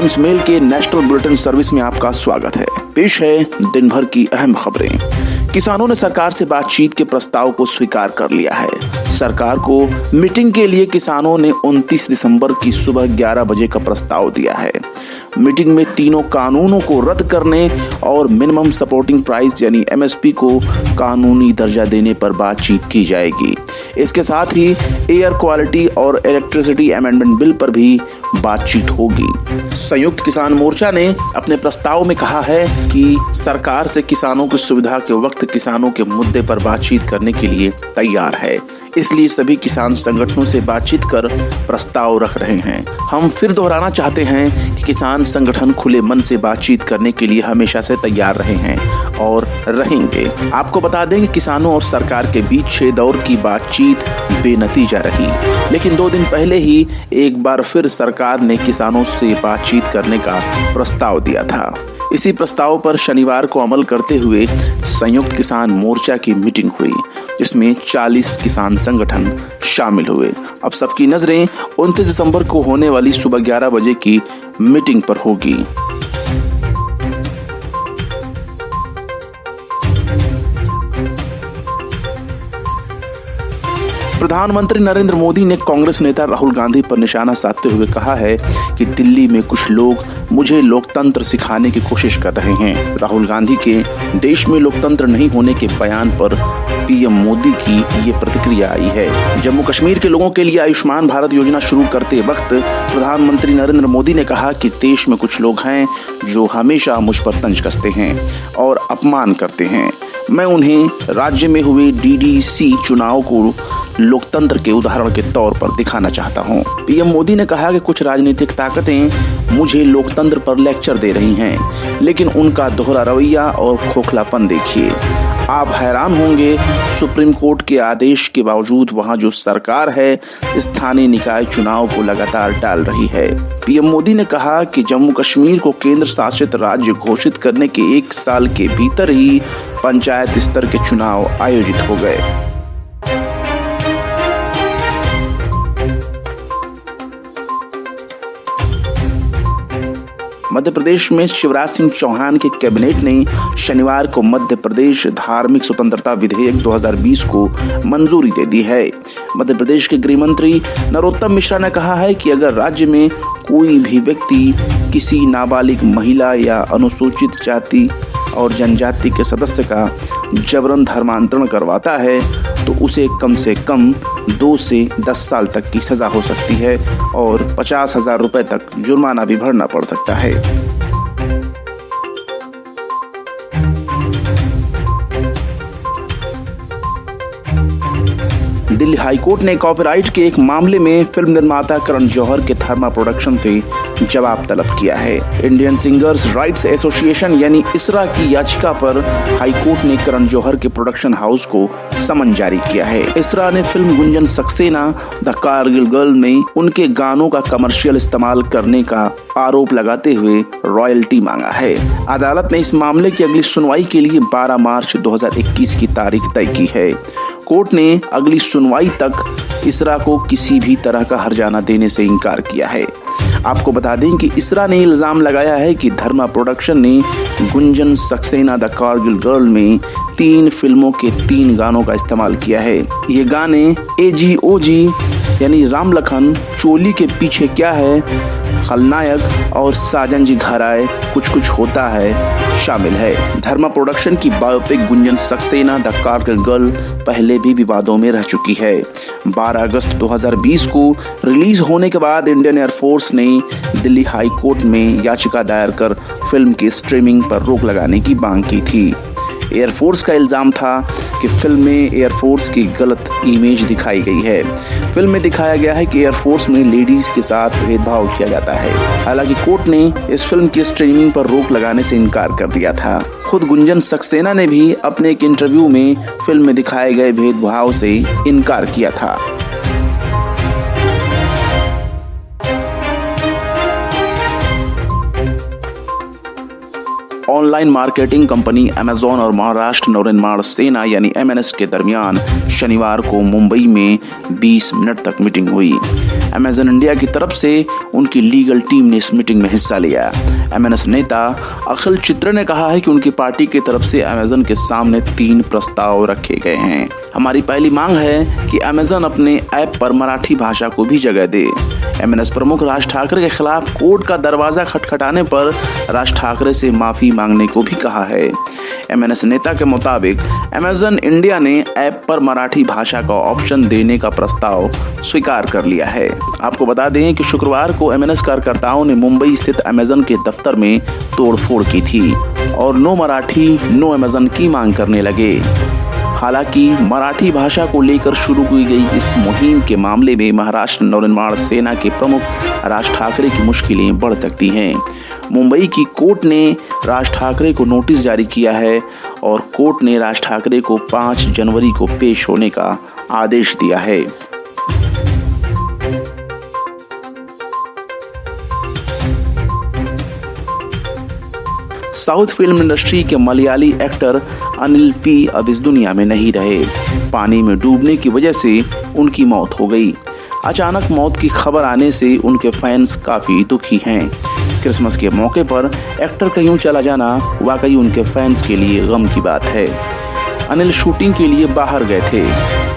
Times mail के national bulletin service में आपका स्वागत है। पेश है दिन भर की अहम खबरें। किसानों ने सरकार से बातचीत के प्रस्ताव को स्वीकार कर लिया है। सरकार को मीटिंग के लिए किसानों ने 29 दिसंबर की सुबह 11 बजे का प्रस्ताव दिया है। मीटिंग में तीनों कानूनों को रद्द करने और मिनिमम सपोर्टिंग प्राइस यानी एमएसपी को कानूनी दर्जा देने पर बातचीत की जाएगी। इसके साथ ही एयर क्वालिटी और इलेक्ट्रिसिटी अमेंडमेंट बिल पर भी बातचीत होगी। संयुक्त किसान मोर्चा ने अपने प्रस्ताव में कहा है कि सरकार से किसानों की सुविधा के वक्त किसानों के मुद्दे पर बातचीत करने के लिए तैयार है, इसलिए सभी किसान संगठनों से बातचीत कर प्रस्ताव रख रहे हैं। हम फिर दोहराना चाहते हैं कि किसान संगठन खुले मन से बातचीत करने के लिए हमेशा से तैयार रहे हैं और रहेंगे। आपको बता दें कि किसानों और सरकार के बीच 6 दौर की बातचीत बेनतीजा रही, लेकिन 2 दिन पहले ही एक बार फिर सरकार ने किसानों से बातचीत करने का प्रस्ताव दिया था। इसी प्रस्ताव पर शनिवार को अमल करते हुए संयुक्त किसान मोर्चा की मीटिंग हुई, जिसमें 40 किसान संगठन शामिल हुए। अब सबकी नजरें 29 दिसंबर को होने वाली सुबह 11 बजे की मीटिंग पर होगी। प्रधानमंत्री नरेंद्र मोदी ने कांग्रेस नेता राहुल गांधी पर निशाना साधते हुए कहा है कि दिल्ली में कुछ लोग मुझे लोकतंत्र सिखाने की कोशिश कर रहे हैं। राहुल गांधी के देश में लोकतंत्र नहीं होने के बयान पर पीएम मोदी की ये प्रतिक्रिया आई है। जम्मू कश्मीर के लोगों के लिए आयुष्मान भारत योजना शुरू करते वक्त प्रधानमंत्री नरेंद्र मोदी ने कहा कि देश में कुछ लोग हैं जो हमेशा मुझ पर तंज कसते हैं और अपमान करते हैं। मैं उन्हें राज्य में हुए डीडीसी चुनाव को लोकतंत्र के उदाहरण के तौर पर दिखाना चाहता हूं। पीएम मोदी ने कहा कि कुछ राजनीतिक ताकतें मुझे लोकतंत्र पर लेक्चर दे रही हैं, लेकिन उनका दोहरा रवैया और खोखलापन देखिए। आप हैरान होंगे, सुप्रीम कोर्ट के आदेश के बावजूद वहां जो सरकार है स्थानीय निकाय चुनाव को लगातार टाल रही है। पीएम मोदी ने कहा कि जम्मू कश्मीर को केंद्र शासित राज्य घोषित करने के 1 साल के भीतर ही पंचायत स्तर के चुनाव आयोजित हो गए। मध्य प्रदेश में शिवराज सिंह चौहान के कैबिनेट ने शनिवार को मध्य प्रदेश धार्मिक स्वतंत्रता विधेयक 2020 को मंजूरी दे दी है। मध्य प्रदेश के गृह मंत्री नरोत्तम मिश्रा ने कहा है कि अगर राज्य में कोई भी व्यक्ति किसी नाबालिग महिला या अनुसूचित जाति और जनजाति के सदस्य का जबरन धर्मांतरण करवाता है तो उसे कम से कम 2 से 10 साल तक की सजा हो सकती है और 50,000 रुपए तक जुर्माना भी भरना पड़ सकता है। दिल्ली हाईकोर्ट ने कॉपीराइट के एक मामले में फिल्म निर्माता करण जौहर के धर्मा प्रोडक्शन से जवाब तलब किया है। इंडियन सिंगर्स राइट्स एसोसिएशन यानी इसरा की याचिका पर हाईकोर्ट ने करण जौहर के प्रोडक्शन हाउस को समन जारी किया है। इसरा ने film Gunjan Saxena the Kargil girl में उनके गानों का कमर्शियल इस्तेमाल करने का आरोप लगाते हुए रॉयल्टी मांगा है। अदालत ने इस मामले की अगली सुनवाई के लिए 12 मार्च 2021 की तारीख तय की है। कोर्ट ने अगली सुनवाई तक इसरा को किसी भी तरह का हर्जाना देने से इनकार किया है। आपको बता दें कि इसरा ने इल्जाम लगाया है कि धर्मा प्रोडक्शन ने गुंजन सक्सेना द कारगिल गर्ल में 3 फिल्मों के 3 गानों का इस्तेमाल किया है। ये गाने AGOG यानी राम लखन, चोली के पीछे क्या है, खलनायक और साजन जी घर आए कुछ कुछ होता है शामिल है। धर्मा प्रोडक्शन की biopic Gunjan Saxena the Kargil girl पहले भी विवादों में रह चुकी है। 12 अगस्त 2020 को रिलीज होने के बाद इंडियन एयरफोर्स ने दिल्ली हाई कोर्ट में याचिका दायर कर फिल्म की स्ट्रीमिंग पर रोक लगाने की मांग की थी। एयरफोर्स का इल्जाम था कि फिल्म में एयरफोर्स की गलत इमेज दिखाई गई है। फिल्म में दिखाया गया है कि एयरफोर्स में लेडीज के साथ भेदभाव किया जाता है। हालांकि कोर्ट ने इस फिल्म की स्ट्रीमिंग पर रोक लगाने से इनकार कर दिया था। खुद गुंजन सक्सेना ने भी अपने एक इंटरव्यू में फिल्म में दिखाए गए भेदभाव से इनकार किया था। ऑनलाइन मार्केटिंग कंपनी अमेजॉन और महाराष्ट्र नवनिर्माण सेना यानी एमएनएस के दरमियान शनिवार को मुंबई में 20 मिनट तक मीटिंग हुई। अमेजन इंडिया की तरफ से उनकी लीगल टीम ने इस मीटिंग में हिस्सा लिया। एमएनएस नेता अखिल चित्र ने कहा है कि उनकी पार्टी की तरफ से अमेजन के सामने 3 प्रस्ताव रखे गए हैं। हमारी पहली मांग है कि अमेजन अपने ऐप पर मराठी भाषा को भी जगह दे। एमएनएस प्रमुख राज ठाकरे के खिलाफ कोर्ट का दरवाजा खटखटाने पर राज ठाकरे से माफी मांगने को भी कहा है। एमएनएस नेता के मुताबिक अमेजन इंडिया ने ऐप पर मराठी भाषा का ऑप्शन देने का प्रस्ताव स्वीकार कर लिया है। आपको बता दें कि शुक्रवार को एमएनएस कार्यकर्ताओं ने मुंबई स्थित अमेजन के दफ्तर में तोड़फोड़ की थी और नो मराठी नो अमेजन की मांग करने लगे। हालांकि मराठी भाषा को लेकर शुरू की गई इस मुहिम के मामले में महाराष्ट्र नवनिर्माण सेना के प्रमुख राज ठाकरे की मुश्किलें बढ़ सकती हैं। मुंबई की कोर्ट ने राज ठाकरे को नोटिस जारी किया है और कोर्ट ने राज ठाकरे को 5 जनवरी को पेश होने का आदेश दिया है। साउथ फिल्म इंडस्ट्री के मलयाली एक्टर अनिल पी अब इस दुनिया में नहीं रहे। पानी में डूबने की वजह से उनकी मौत हो गई। अचानक मौत की खबर आने से उनके फैंस काफ़ी दुखी हैं। क्रिसमस के मौके पर एक्टर का यूं चला जाना वाकई उनके फैंस के लिए गम की बात है। अनिल शूटिंग के लिए बाहर गए थे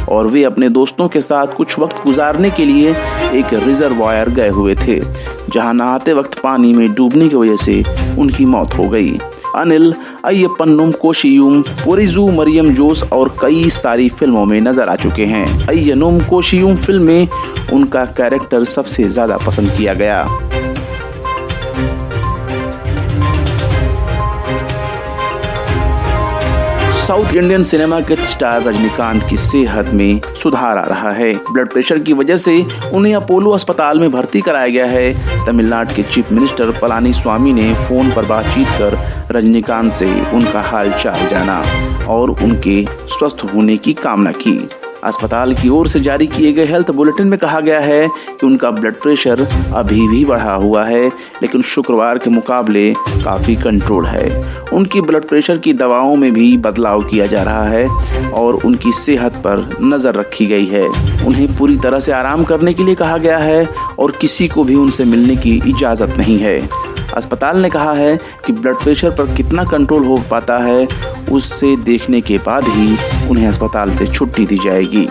और वे अपने दोस्तों के साथ कुछ वक्त गुजारने के लिए एक रिजर्वायर गए हुए थे, जहां नहाते वक्त पानी में डूबने की वजह से उनकी मौत हो गई। अनिल अय्यप्पनुम कोशियुम, पोरिजू मरियम जोस और कई सारी फिल्मों में नजर आ चुके हैं। अय्यनुम कोशियुम फिल्म में उनका कैरेक्टर सबसे ज्यादा पसंद किया गया। साउथ इंडियन सिनेमा के स्टार रजनीकांत की सेहत में सुधार आ रहा है। ब्लड प्रेशर की वजह से उन्हें अपोलो अस्पताल में भर्ती कराया गया है। तमिलनाडु के चीफ मिनिस्टर पलानी स्वामी ने फोन पर बातचीत कर रजनीकांत से उनका हाल चाल जाना और उनके स्वस्थ होने की कामना की। अस्पताल की ओर से जारी किए गए हेल्थ बुलेटिन में कहा गया है कि उनका ब्लड प्रेशर अभी भी बढ़ा हुआ है, लेकिन शुक्रवार के मुकाबले काफ़ी कंट्रोल है। उनकी ब्लड प्रेशर की दवाओं में भी बदलाव किया जा रहा है और उनकी सेहत पर नज़र रखी गई है। उन्हें पूरी तरह से आराम करने के लिए कहा गया है और किसी को भी उनसे मिलने की इजाज़त नहीं है। अस्पताल ने कहा है कि ब्लड प्रेशर पर कितना कंट्रोल हो पाता है उससे देखने के बाद ही उन्हें अस्पताल से छुट्टी दी जाएगी।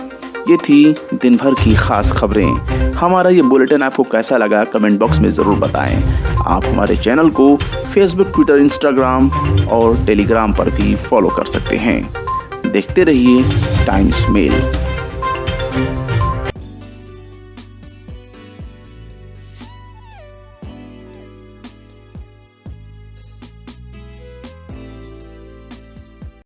ये थी दिन भर की खास खबरें। हमारा ये बुलेटिन आपको कैसा लगा कमेंट बॉक्स में ज़रूर बताएं। आप हमारे चैनल को फेसबुक, ट्विटर, इंस्टाग्राम और टेलीग्राम पर भी फॉलो कर सकते हैं। देखते रहिए टाइम्स मेल।